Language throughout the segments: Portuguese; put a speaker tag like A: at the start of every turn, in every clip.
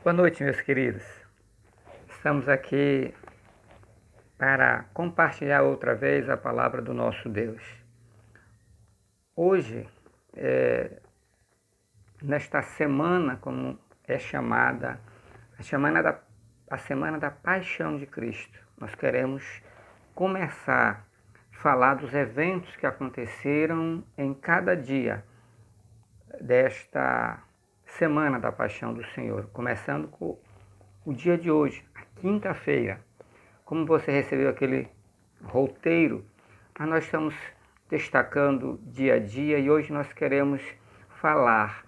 A: Boa noite, meus queridos. Estamos aqui para compartilhar outra vez a palavra do nosso Deus. Hoje, nesta semana, como é chamada, a Semana da Paixão de Cristo, nós queremos começar a falar dos eventos que aconteceram em cada dia desta Semana da Paixão do Senhor, começando com o dia de hoje, a quinta-feira. Como você recebeu aquele roteiro, nós estamos destacando dia a dia e hoje nós queremos falar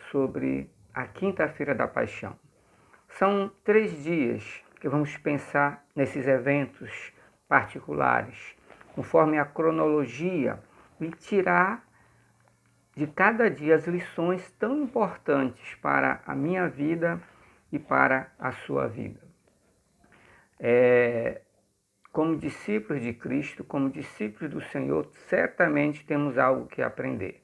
A: sobre a quinta-feira da Paixão. São 3 dias que vamos pensar nesses eventos particulares, conforme a cronologia, e tirar de cada dia as lições tão importantes para a minha vida e para a sua vida. Como discípulos de Cristo, como discípulos do Senhor, certamente temos algo que aprender.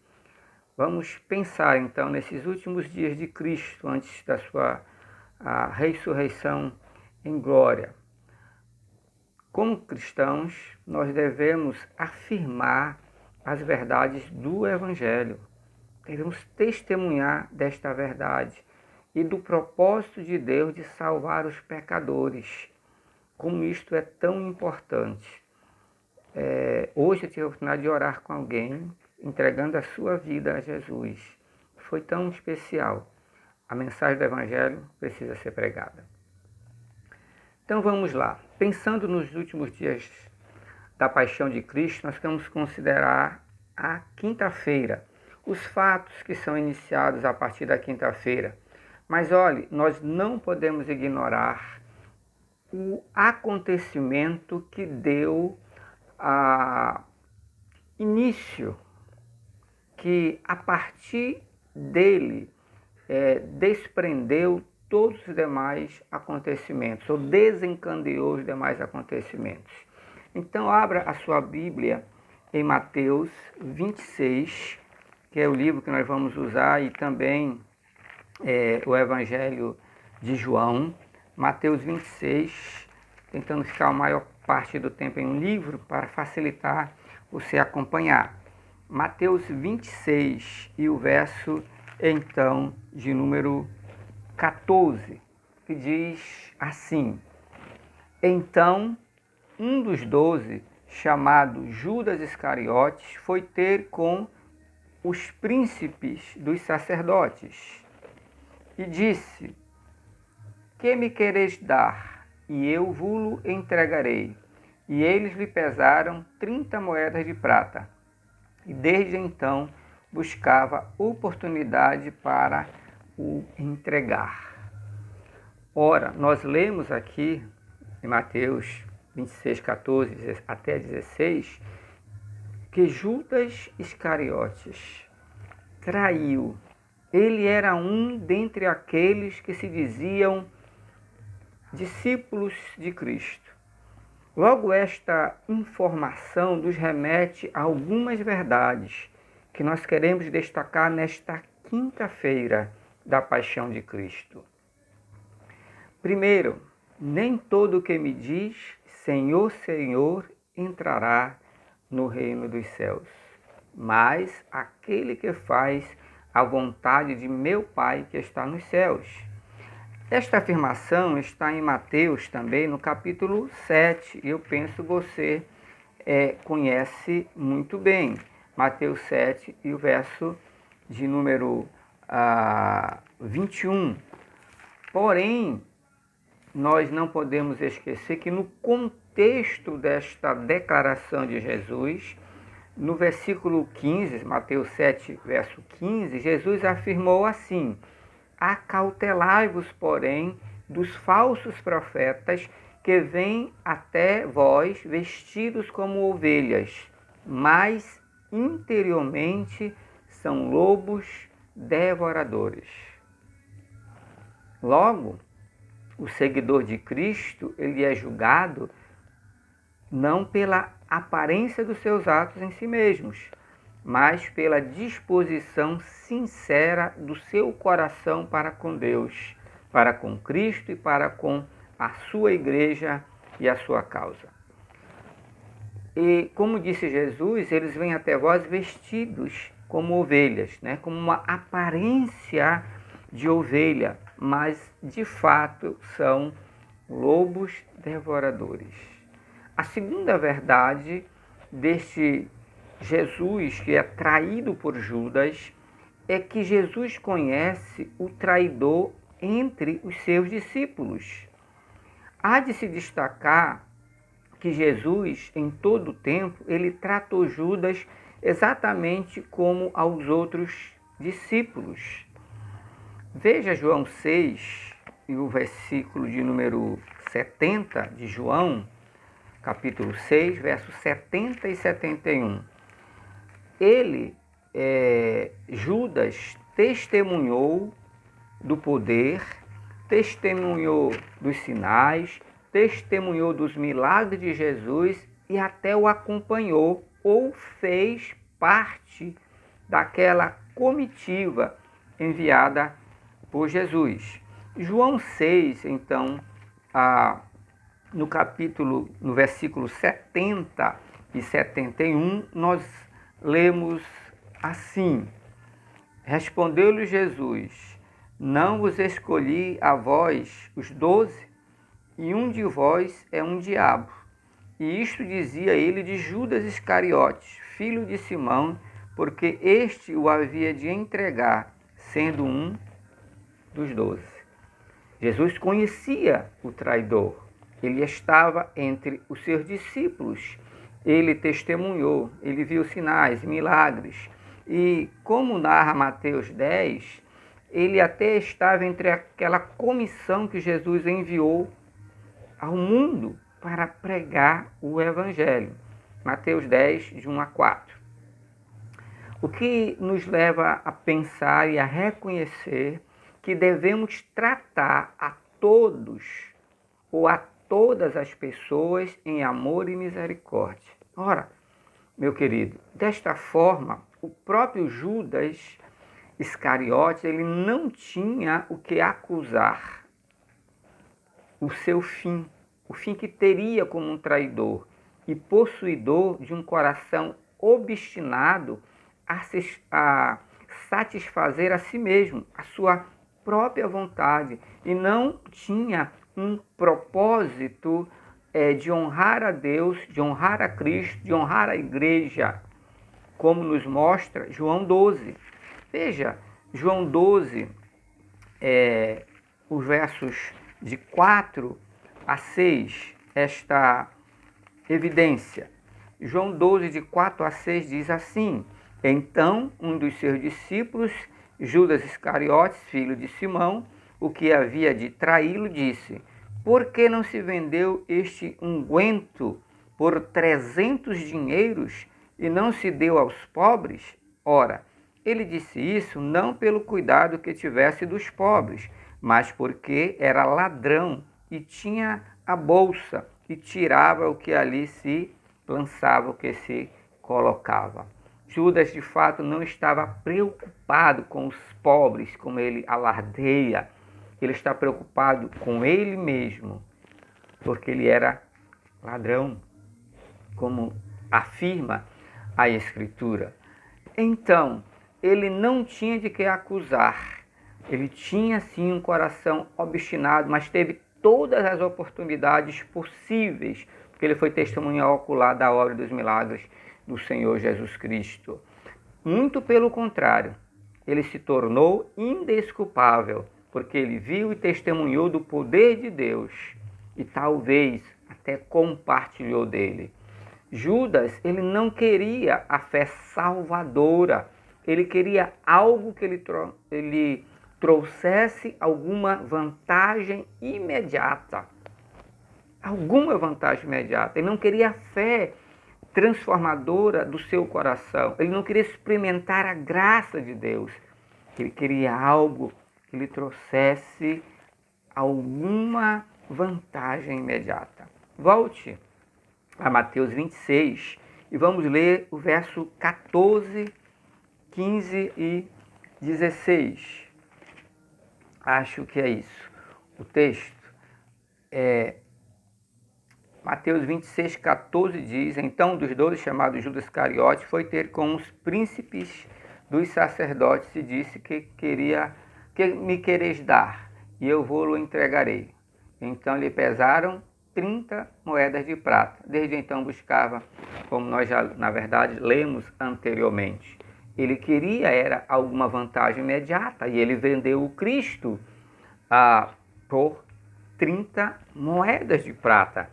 A: Vamos pensar então nesses últimos dias de Cristo, antes da sua ressurreição em glória. Como cristãos, nós devemos afirmar as verdades do Evangelho. Devemos testemunhar desta verdade e do propósito de Deus de salvar os pecadores. Como isto é tão importante. Hoje eu tive a oportunidade de orar com alguém, entregando a sua vida a Jesus. Foi tão especial. A mensagem do Evangelho precisa ser pregada. Então vamos lá. Pensando nos últimos dias da Paixão de Cristo, nós vamos considerar a quinta-feira, os fatos que são iniciados a partir da quinta-feira. Mas olhe, nós não podemos ignorar o acontecimento que deu início, que a partir dele desprendeu todos os demais acontecimentos, ou desencadeou os demais acontecimentos. Então abra a sua Bíblia em Mateus 26, que é o livro que nós vamos usar, e também o Evangelho de João. Mateus 26, tentando ficar a maior parte do tempo em um livro para facilitar você acompanhar. Mateus 26 e o verso então de número 14, que diz assim: Então um dos 12, chamado Judas Iscariotes, foi ter com os príncipes dos sacerdotes e disse: Que me quereis dar? E eu vos entregarei. E eles lhe pesaram 30 moedas de prata. E desde então buscava oportunidade para o entregar. Ora, nós lemos aqui em Mateus 26, 14 até 16, que Judas Iscariotes traiu. Ele era um dentre aqueles que se diziam discípulos de Cristo. Logo, esta informação nos remete a algumas verdades que nós queremos destacar nesta quinta-feira da Paixão de Cristo. Primeiro, nem todo o que me diz Senhor, Senhor entrará no reino dos céus, mas aquele que faz a vontade de meu Pai que está nos céus. Esta afirmação está em Mateus também, no capítulo 7, e eu penso que você conhece muito bem. Mateus 7 e o verso de número 21. Porém, nós não podemos esquecer que no contexto desta declaração de Jesus, no versículo 15, Mateus 7, verso 15, Jesus afirmou assim: Acautelai-vos, porém, dos falsos profetas que vêm até vós vestidos como ovelhas, mas interiormente são lobos devoradores. Logo, o seguidor de Cristo, ele é julgado não pela aparência dos seus atos em si mesmos, mas pela disposição sincera do seu coração para com Deus. para com Cristo e para com a sua igreja e a sua causa. E, como disse Jesus, eles vêm até vós vestidos como ovelhas, né? Como uma aparência de ovelha, mas de fato são lobos devoradores. A segunda verdade deste Jesus que é traído por Judas é que Jesus conhece o traidor entre os seus discípulos. Há de se destacar que Jesus, em todo o tempo, ele tratou Judas exatamente como aos outros discípulos. Veja João 6 e o versículo de número 70 de João, capítulo 6, versos 70 e 71. Judas testemunhou do poder, testemunhou dos sinais, testemunhou dos milagres de Jesus e até o acompanhou ou fez parte daquela comitiva enviada por Jesus. João 6, então, no versículo 70 e 71, nós lemos assim: Respondeu-lhe Jesus: Não vos escolhi a vós, os 12, e um de vós é um diabo. E isto dizia ele de Judas Iscariotes, filho de Simão, porque este o havia de entregar, sendo um dos 12. Jesus conhecia o traidor. Ele estava entre os seus discípulos. Ele testemunhou, ele viu sinais, milagres. E como narra Mateus 10, ele até estava entre aquela comissão que Jesus enviou ao mundo para pregar o Evangelho. Mateus 10, de 1 a 4. O que nos leva a pensar e a reconhecer que devemos tratar a todos ou a todas as pessoas em amor e misericórdia. Ora, meu querido, desta forma, o próprio Judas Iscariotes, ele não tinha o que acusar o seu fim, o fim que teria como um traidor e possuidor de um coração obstinado a satisfazer a si mesmo, a sua própria vontade, e não tinha um propósito de honrar a Deus, de honrar a Cristo, de honrar a igreja, como nos mostra João 12. Veja, João 12, os versos de 4 a 6, esta evidência. João 12, de 4 a 6, diz assim: Então um dos seus discípulos, Judas Iscariotes, filho de Simão, o que havia de traí-lo, disse: Por que não se vendeu este unguento por 300 dinheiros e não se deu aos pobres? Ora, ele disse isso não pelo cuidado que tivesse dos pobres, mas porque era ladrão e tinha a bolsa e tirava o que ali se lançava, o que se colocava. Judas, de fato, não estava preocupado com os pobres, como ele alardeia. Ele está preocupado com ele mesmo, porque ele era ladrão, como afirma a Escritura. Então, ele não tinha de que acusar. Ele tinha sim um coração obstinado, mas teve todas as oportunidades possíveis, porque ele foi testemunha ocular da obra dos milagres do Senhor Jesus Cristo. Muito pelo contrário, ele se tornou indesculpável, porque ele viu e testemunhou do poder de Deus e talvez até compartilhou dele. Judas, ele não queria a fé salvadora, ele queria algo que ele trouxesse alguma vantagem imediata. Alguma vantagem imediata. Ele não queria a fé transformadora do seu coração. Ele não queria experimentar a graça de Deus. Ele queria algo que lhe trouxesse alguma vantagem imediata. Volte a Mateus 26 e vamos ler o verso 14, 15 e 16. Acho que é isso. o texto. Mateus 26,14 diz: Então dos 12, chamado Judas Iscariote, foi ter com os príncipes dos sacerdotes e disse que me quereis dar, e eu vou-lo entregarei. Então lhe pesaram 30 moedas de prata. Desde então buscava, como nós já, na verdade, lemos anteriormente. Ele queria era alguma vantagem imediata e ele vendeu o Cristo por 30 moedas de prata.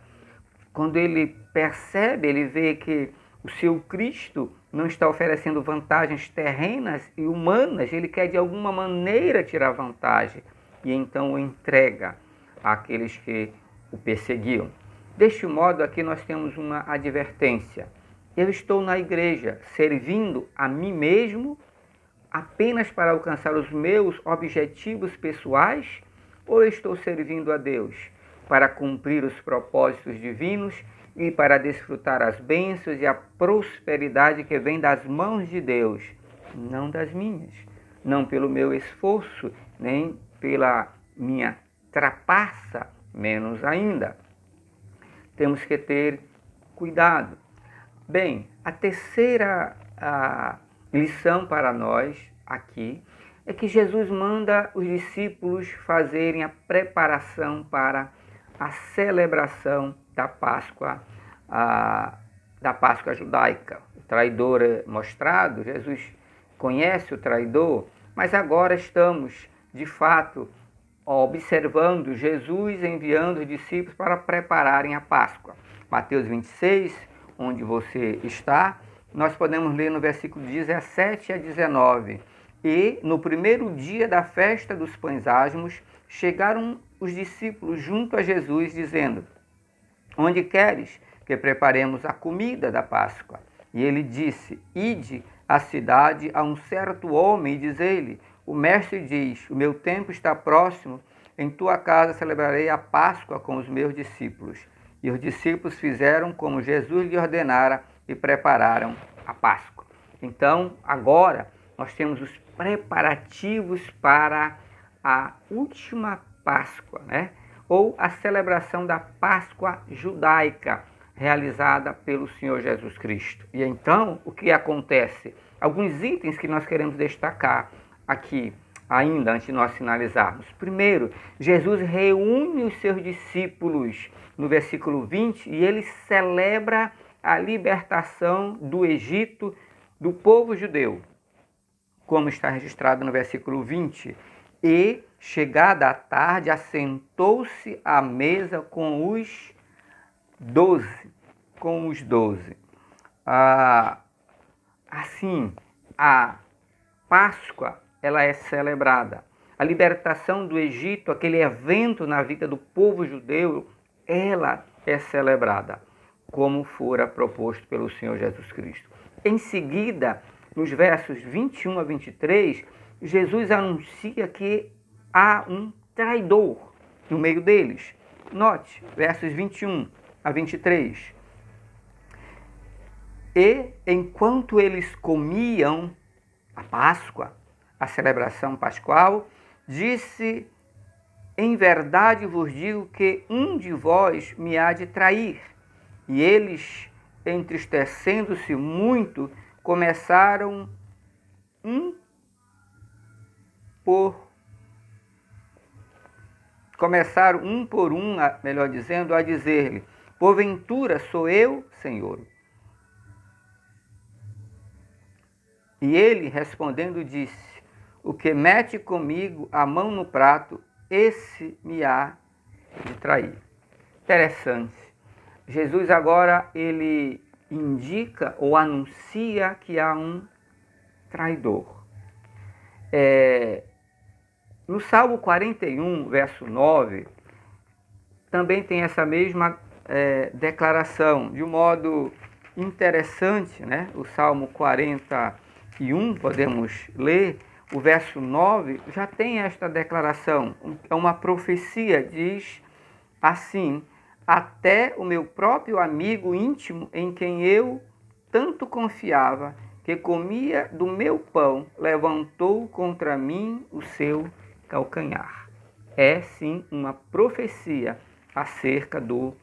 A: Quando ele percebe, ele vê que o seu Cristo não está oferecendo vantagens terrenas e humanas, ele quer de alguma maneira tirar vantagem e então o entrega àqueles que o perseguiam. Deste modo, aqui nós temos uma advertência. Eu estou na igreja servindo a mim mesmo apenas para alcançar os meus objetivos pessoais ou eu estou servindo a Deus para cumprir os propósitos divinos e para desfrutar as bênçãos e a prosperidade que vem das mãos de Deus, não das minhas, não pelo meu esforço, nem pela minha trapaça, menos ainda. Temos que ter cuidado. Bem, a terceira lição para nós aqui é que Jesus manda os discípulos fazerem a preparação para a celebração da Páscoa judaica. O traidor é mostrado, Jesus conhece o traidor, mas agora estamos, de fato, observando Jesus enviando os discípulos para prepararem a Páscoa. Mateus 26, onde você está, nós podemos ler no versículo 17 a 19. E no primeiro dia da festa dos pães asmos, chegaram os discípulos junto a Jesus, dizendo: Onde queres que preparemos a comida da Páscoa? E ele disse: Ide à cidade a um certo homem e diz-lhe: O mestre diz, o meu tempo está próximo, em tua casa celebrarei a Páscoa com os meus discípulos. E os discípulos fizeram como Jesus lhe ordenara e prepararam a Páscoa. Então, agora, nós temos os preparativos para a última Páscoa, né? Ou a celebração da Páscoa judaica, realizada pelo Senhor Jesus Cristo. E então, o que acontece? Alguns itens que nós queremos destacar aqui, ainda antes de nós finalizarmos. Primeiro, Jesus reúne os seus discípulos no versículo 20 e ele celebra a libertação do Egito do povo judeu, como está registrado no versículo 20. E, chegada a tarde, assentou-se à mesa com os 12. Assim, a Páscoa, ela é celebrada. A libertação do Egito, aquele evento na vida do povo judeu, ela é celebrada, como fora proposto pelo Senhor Jesus Cristo. Em seguida, nos versos 21 a 23, Jesus anuncia que há um traidor no meio deles. Note, versos 21 a 23. E enquanto eles comiam a Páscoa, a celebração pascual, disse: Em verdade vos digo que um de vós me há de trair. E eles, entristecendo-se muito, começaram um por um, melhor dizendo, a dizer-lhe: Porventura sou eu, Senhor? E ele, respondendo, disse: O que mete comigo a mão no prato, esse me há de trair. Interessante. Jesus agora, ele indica ou anuncia que há um traidor. No Salmo 41, verso 9, também tem essa mesma declaração, de um modo interessante, né? O Salmo 41, podemos ler, o verso 9, já tem esta declaração. É uma profecia, diz assim: Até o meu próprio amigo íntimo, em quem eu tanto confiava, que comia do meu pão, levantou contra mim o seu calcanhar. é sim uma profecia acerca do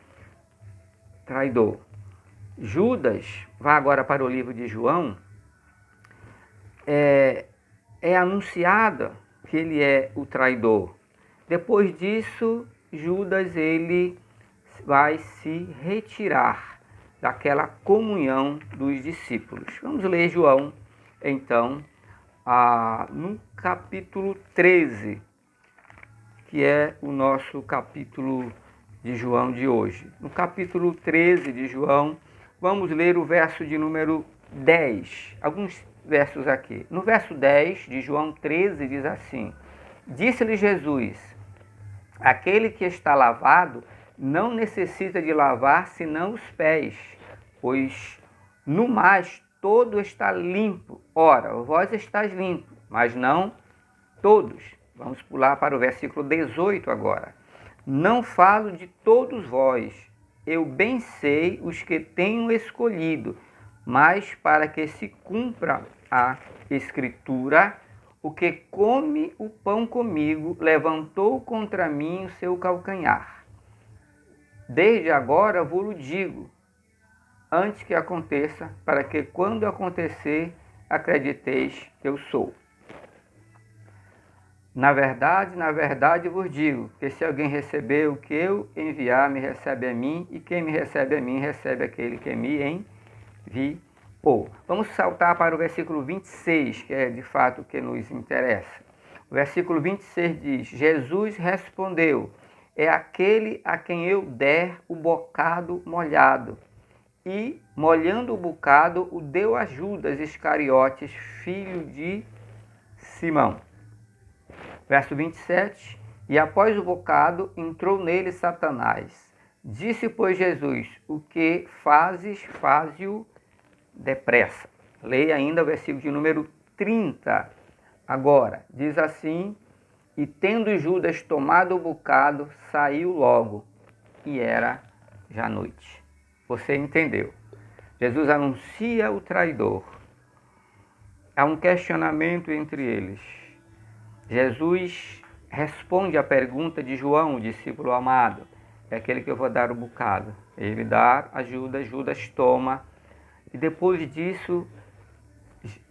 A: traidor. Judas, vá agora para o livro de João, é anunciada que ele é o traidor. Depois disso, Judas ele vai se retirar daquela comunhão dos discípulos. Vamos ler João, então, no capítulo 13, que é o nosso capítulo de João de hoje. No capítulo 13 de João, vamos ler o verso de número 10. Alguns versos aqui. No verso 10 de João 13 diz assim: Disse-lhe Jesus: Aquele que está lavado não necessita de lavar senão os pés, pois no mais todo está limpo. Ora, vós estáis limpo, mas não todos. Vamos pular para o versículo 18 agora. Não falo de todos vós, eu bem sei os que tenho escolhido, mas para que se cumpra a Escritura, o que come o pão comigo levantou contra mim o seu calcanhar. Desde agora vou-lo digo, antes que aconteça, para que quando acontecer, acrediteis que eu sou. Na verdade vos digo, que se alguém receber o que eu enviar, me recebe a mim, e quem me recebe a mim, recebe aquele que me enviou. Vamos saltar para o versículo 26, que é de fato o que nos interessa. O versículo 26 diz: Jesus respondeu: é aquele a quem eu der o bocado molhado. E, molhando o bocado, o deu a Judas Iscariotes, filho de Simão. Verso 27, e após o bocado, entrou nele Satanás. Disse, pois, Jesus: o que fazes, faze-o depressa. Leia ainda o versículo de número 30. Agora, diz assim: e tendo Judas tomado o bocado, saiu logo, e era já noite. Você entendeu? Jesus anuncia o traidor. Há um questionamento entre eles. Jesus responde à pergunta de João, o discípulo amado. É aquele que eu vou dar o bocado. Ele dá a Judas, Judas toma. E depois disso,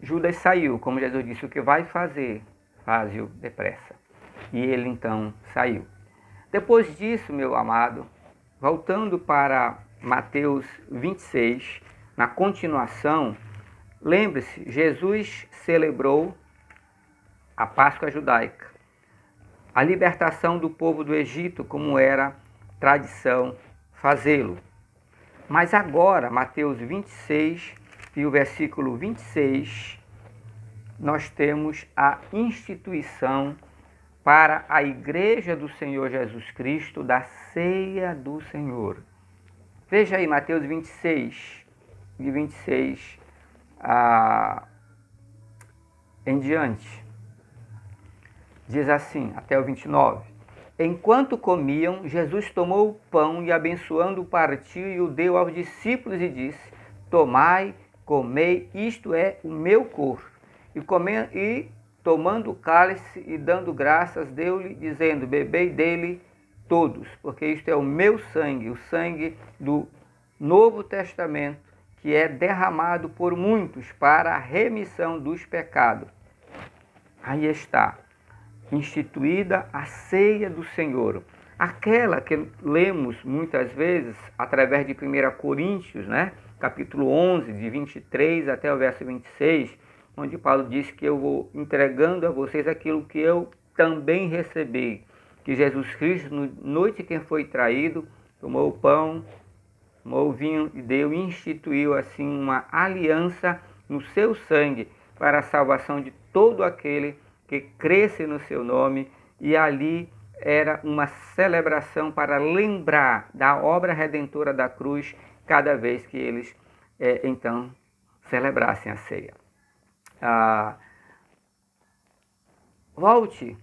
A: Judas saiu. Como Jesus disse, o que vai fazer, faz-o depressa. E ele então saiu. Depois disso, meu amado, voltando para Mateus 26, na continuação, lembre-se, Jesus celebrou a Páscoa judaica, a libertação do povo do Egito, como era tradição fazê-lo. Mas agora, Mateus 26 e o versículo 26, nós temos a instituição para a Igreja do Senhor Jesus Cristo da ceia do Senhor. Veja aí, Mateus 26, de 26 em diante. Diz assim, até o 29. Enquanto comiam, Jesus tomou o pão e, abençoando, partiu e o deu aos discípulos e disse: tomai, comei, isto é o meu corpo. E tomando o cálice e dando graças, deu-lhe, dizendo: bebei dele todos, porque isto é o meu sangue, o sangue do Novo Testamento, que é derramado por muitos para a remissão dos pecados. Aí está, instituída a ceia do Senhor, aquela que lemos muitas vezes através de 1 Coríntios, capítulo 11, de 23 até o verso 26, onde Paulo diz que eu vou entregando a vocês aquilo que eu também recebi, que Jesus Cristo, na noite que foi traído, tomou o pão, tomou o vinho e deu, instituiu assim uma aliança no seu sangue para a salvação de todo aquele que cresce no seu nome, e ali era uma celebração para lembrar da obra redentora da cruz cada vez que eles então celebrassem a ceia. Volte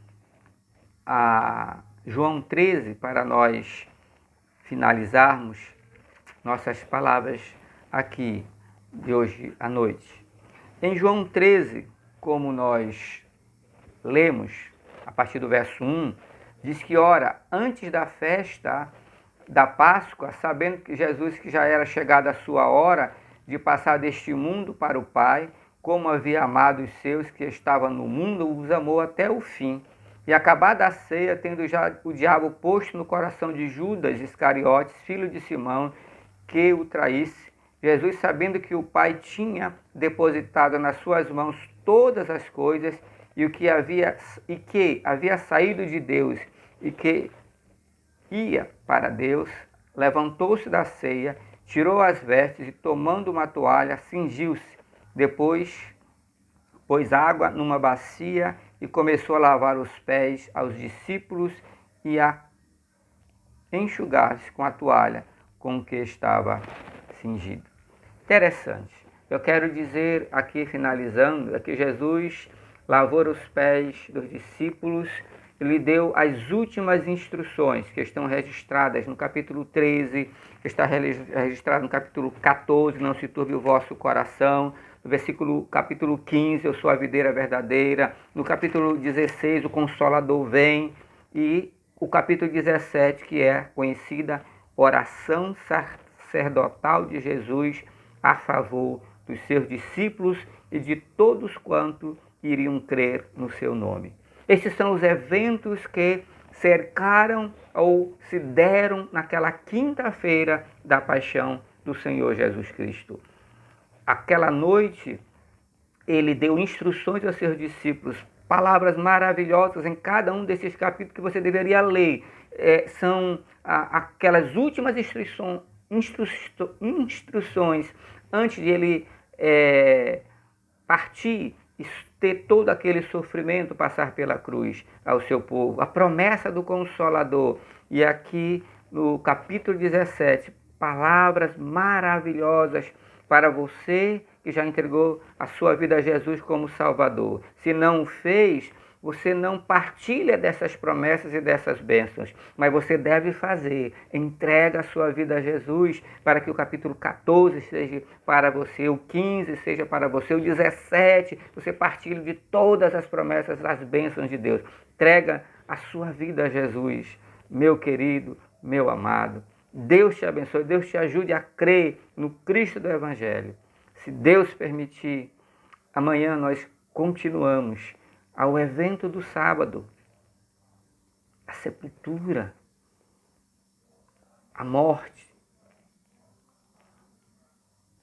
A: a João 13 para nós finalizarmos nossas palavras aqui de hoje à noite. Em João 13, como nós lemos, a partir do verso 1, Diz que, ora, antes da festa da Páscoa, sabendo que Jesus, que já era chegada a sua hora de passar deste mundo para o Pai, como havia amado os seus que estavam no mundo, os amou até o fim. E acabada a ceia, tendo já o diabo posto no coração de Judas Iscariotes, filho de Simão, que o traísse, Jesus, sabendo que o Pai tinha depositado nas suas mãos todas as coisas e que havia saído de Deus e que ia para Deus, levantou-se da ceia, tirou as vestes e, tomando uma toalha, cingiu-se. Depois pôs água numa bacia e começou a lavar os pés aos discípulos e a enxugar-se com a toalha com que estava cingido. Interessante. Eu quero dizer aqui, finalizando, é que Jesus lavou os pés dos discípulos e lhe deu as últimas instruções que estão registradas no capítulo 13, que está registrado no capítulo 14, não se turbe o vosso coração, no capítulo 15, eu sou a videira verdadeira, no capítulo 16, o Consolador vem, e o capítulo 17, que é conhecida oração sacerdotal de Jesus a favor dos seus discípulos e de todos quantos iriam crer no seu nome. Esses são os eventos que cercaram ou se deram naquela quinta-feira da paixão do Senhor Jesus Cristo. Aquela noite, ele deu instruções aos seus discípulos, palavras maravilhosas em cada um desses capítulos que você deveria ler. São aquelas últimas instruções antes de ele partir e ter todo aquele sofrimento, passar pela cruz ao seu povo. A promessa do Consolador. E aqui no capítulo 17, palavras maravilhosas para você que já entregou a sua vida a Jesus como Salvador. Se não o fez, você não partilha dessas promessas e dessas bênçãos, mas você deve fazer. Entrega a sua vida a Jesus para que o capítulo 14 seja para você, o 15 seja para você, o 17 você partilhe de todas as promessas, das bênçãos de Deus. Entrega a sua vida a Jesus, meu querido, meu amado. Deus te abençoe, Deus te ajude a crer no Cristo do Evangelho. Se Deus permitir, amanhã nós continuamos ao evento do sábado, a sepultura, a morte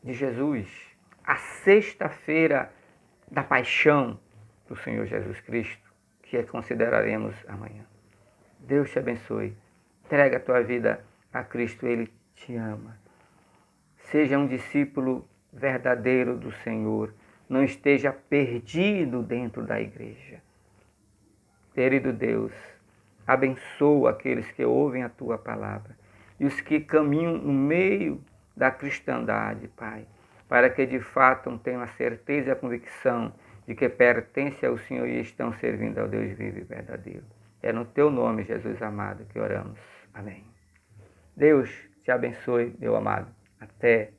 A: de Jesus, a sexta-feira da paixão do Senhor Jesus Cristo, que consideraremos amanhã. Deus te abençoe. Entrega a tua vida a Cristo, Ele te ama. Seja um discípulo verdadeiro do Senhor. Não esteja perdido dentro da igreja. Querido Deus, abençoa aqueles que ouvem a tua palavra e os que caminham no meio da cristandade, Pai, para que de fato tenham a certeza e a convicção de que pertencem ao Senhor e estão servindo ao Deus vivo e verdadeiro. É no teu nome, Jesus amado, que oramos. Amém. Deus te abençoe, meu amado. Até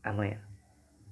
A: amanhã.